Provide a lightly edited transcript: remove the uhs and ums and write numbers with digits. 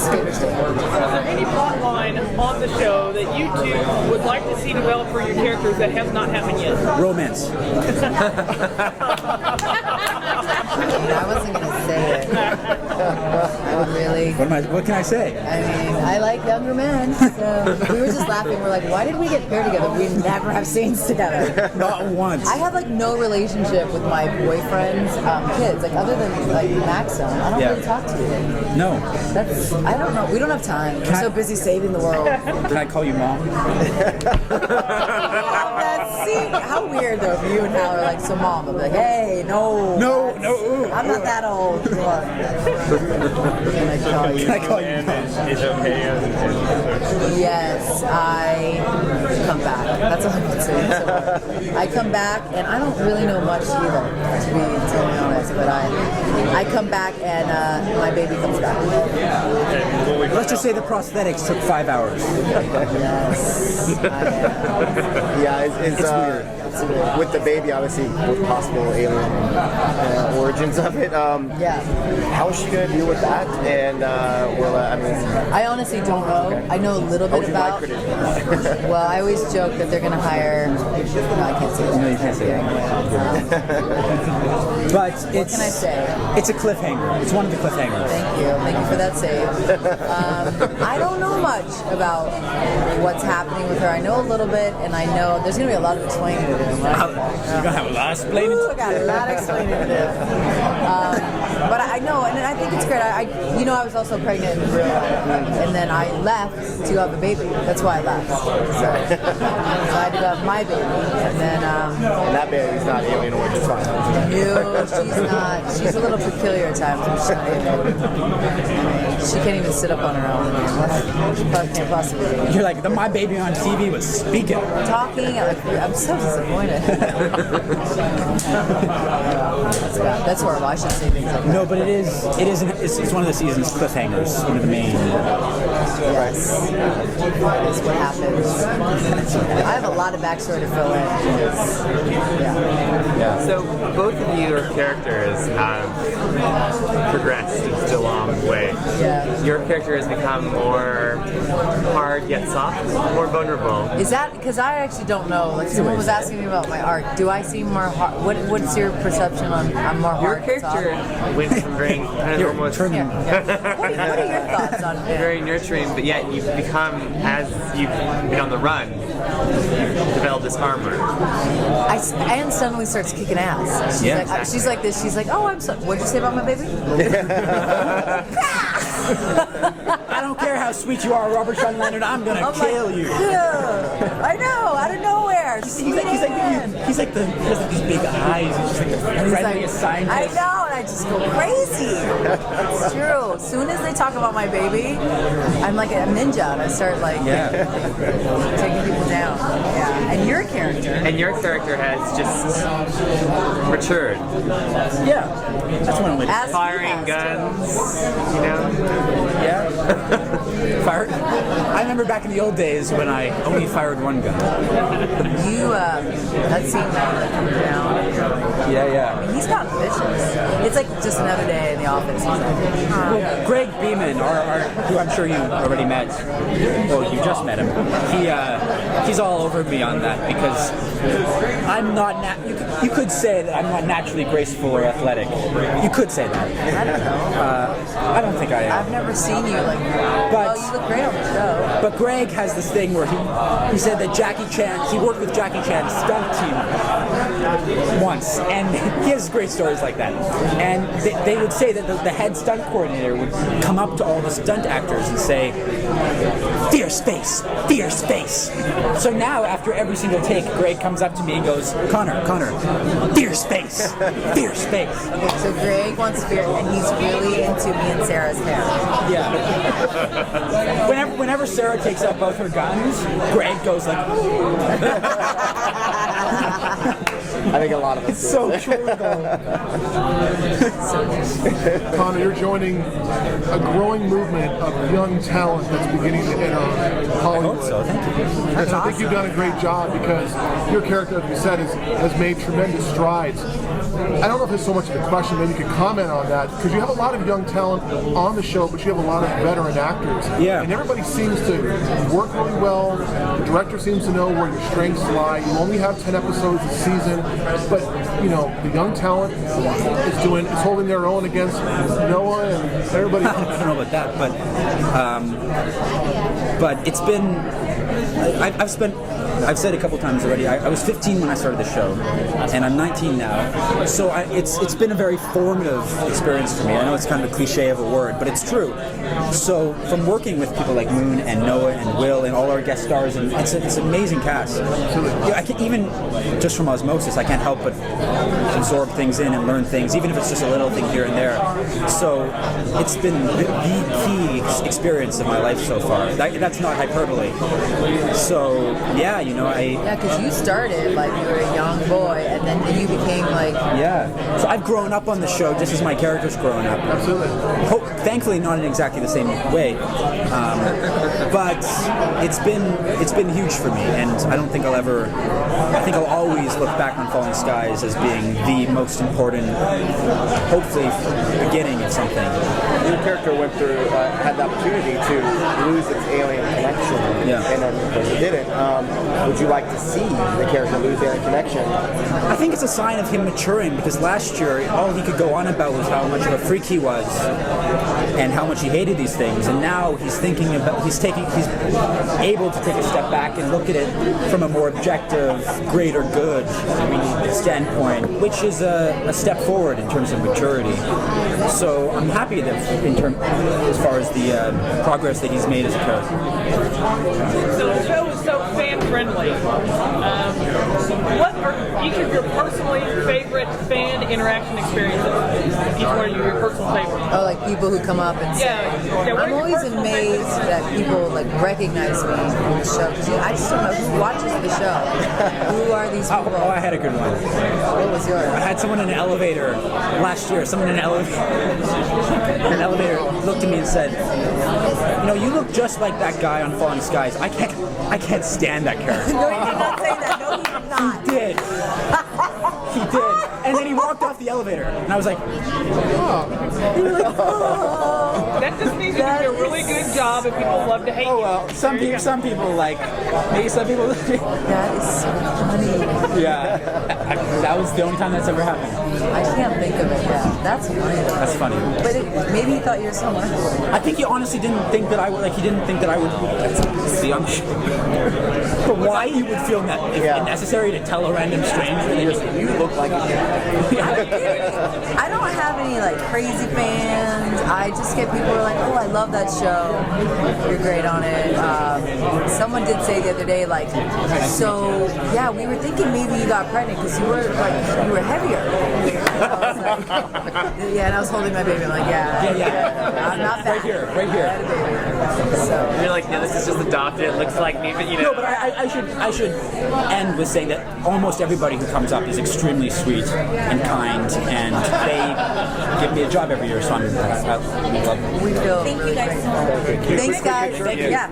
skater state. Is there any plot line on the show that you two would like to see develop for your characters that has not happened yet? Romance. I wasn't going to say it. I would really... What can I say? I mean, I like younger men, so we were just laughing. We're like, why did we get paired together? We never have scenes together. Not once. I have like no relationship with my boyfriend's kids, like other than like Maxim. I don't really talk to you. No. That's, I don't know. We don't have time. We're so busy saving the world. Can I call you mom? See, how weird though if you and Hal are like, so mom, I'll be like, hey, no. No. I'm not that old. Come on. Can I call you mom? Is okay. Yes, I come back. That's all I can say. So, I come back, and I don't really know much either, to be totally honest. But I come back, and my baby comes back. Let's just say the prosthetics took 5 hours. Yes. Yeah, it's weird. With the baby, obviously, with possible alien origins of it. Yeah. How is she going to deal with that? And I honestly don't know. I know a little bit about. Well, I always joke that they're going to hire. No, I can't say that. No, you can't say that. But what can I say? It's a cliffhanger. It's one of the cliffhangers. Thank you for that save. I don't know much about what's happening with her. I know a little bit, and I know there's going to be a lot of explaining to do. Right? You're going to have a lot of explaining. I got a lot of explaining to do. But I know, and I think it's great. I was also pregnant in real life, and then I left to have a baby. That's why I left. So I had to have my baby, and then. And that baby's not alien origins. No, she's not. She's a little peculiar at times. She's not alien. She can't even sit up on her own. She can't possibly. You're like, my baby on TV was speaking. Talking. I'm so disappointed. That's horrible. I should say things like that. No, but it's one of the season's cliffhangers. One of the main. Yes. That is what happens. I have a lot of backstory to fill in. Yeah. So both of your characters have progressed in such a long way. Yeah. Your character has become more hard yet soft, more vulnerable. Is that because I actually don't know? Like someone was asking me about my arc. Do I seem more hard? What's your perception on I'm more hard? Your character went from very kind of almost. What are your thoughts on it? Very nurturing, but yet you've become, as you've been on the run, you've developed this armor. Anne suddenly starts kicking ass. She's like this. She's like, oh, I'm so. What'd you say about my baby? I don't care how sweet you are, Robert Sean Leonard. I'm gonna kill you. Yeah, I know, out of nowhere. He has these big eyes. He's just like the friendliest scientist. I know, and I just go crazy. It's true. As soon as they talk about my baby, I'm like a ninja, and I start taking people down. Yeah, and your character. And your character has just matured. Yeah, that's one way. Firing guns, you know. Yeah. Fired. I remember back in the old days when I only fired one gun. That scene that comes down. Yeah. I mean, he's not vicious. It's like just another day in the office. He's like, Greg Beeman, who I'm sure you already met. Well, you just met him. He's all over me on that because I'm not. You could say that I'm not naturally graceful or athletic. You could say that. I don't know. I don't think I am. I've never seen you like that. Well, you look great on the show. But Greg has this thing where he said that he worked with Jackie Chan's stunt team once, and he has great stories like that. And they would say that the head stunt coordinator would come up to all the stunt actors and say, "Fierce face, fierce face." So now, after every single take, Greg comes up to me and goes, Connor, fierce face, fierce face. Okay, so Greg wants fierce, and he's really into me and Sarah's hair. Yeah. Whenever Sarah takes out both her guns, Greg goes like, I think a lot of us. It's so true, though. Connor, you're joining a growing movement of young talent that's beginning to enter Hollywood. I hope so. Thank you. And I think you've done a great job because your character, as you said, has made tremendous strides. I don't know if it's so much of a question, maybe you could comment on that, because you have a lot of young talent on the show, but you have a lot of veteran actors. Yeah. And everybody seems to work really well. The director seems to know where your strengths lie. You only have 10 episodes a season, but you know, the young talent is holding their own against Noah and everybody else. I don't know about that, but it's been. I've said a couple times already. I was 15 when I started the show, and I'm 19 now. So it's been a very formative experience for me. I know it's kind of a cliche of a word, but it's true. So from working with people like Moon and Noah and Will and all our guest stars, and it's an amazing cast. Yeah, I can even just from osmosis, I can't help but absorb things in and learn things, even if it's just a little thing here and there. So it's been the key experience of my life so far. That's not hyperbole. So yeah, you know, Yeah, because you started like you were a young boy, and then you became like. Yeah. So I've grown up on the show just as my character's grown up. Absolutely. Thankfully, not in exactly the same way, but it's been huge for me, and I don't think I think I'll always look back on Falling Skies as being the most important, hopefully, beginning of something. Your character went through, had the opportunity to lose its alien connection, and then of course it didn't. Would you like to see the character lose the alien connection? I think it's a sign of him maturing, because last year all he could go on about was how much of a freak he was and how much he hated these things, and now he's able to take a step back and look at it from a more objective, greater good standpoint, which is a step forward in terms of maturity. So I'm happy that as far as the progress that he's made as a character. So the show is so fan-friendly. What are each of your personally favorite fan interaction experiences? Each one of your personal favorites. Oh, like people who come up and say. Yeah, I'm always amazed that people like recognize me on the show, because I just don't know who watches the show. Who are these people? Oh, I had a good one. What was yours? I had someone in an elevator last year. Someone in an elevator looked at me and said, "You know, you look just like that guy on Falling Skies. I can't stand that character." No, he did not say that. No, he did not. He did. He did. And then he walked off the elevator, and I was like, "Oh." He was like, "Oh." That just means you do a really good job, and people love to hate you. Oh well, some people like, maybe some people. That is so funny. Yeah, that was the only time that's ever happened. I can't think of it. Yeah, that's funny. That's funny. But maybe he thought you were someone else. I think he honestly didn't think that I would. Like, he didn't think that I would. See, I'm sure. But why he would feel that if necessary to tell a random stranger that You look like a I don't have any like crazy fans. I just get people who are like, "Oh, I love that show. You're great on it." Someone did say the other day, like, "So yeah, we were thinking maybe you got pregnant because you were heavier." I was like, yeah, and I was holding my baby. I'm like, yeah. I'm not fat. Right here. I had a baby. So. You're like, no, this is just adopted. It looks like me, but you know. No, but I should end with saying that almost everybody who comes up is extremely sweet and kind, and they give me a job every year, so I love them. We feel Thank you guys so much. Thanks, guys. Thank you. Yeah.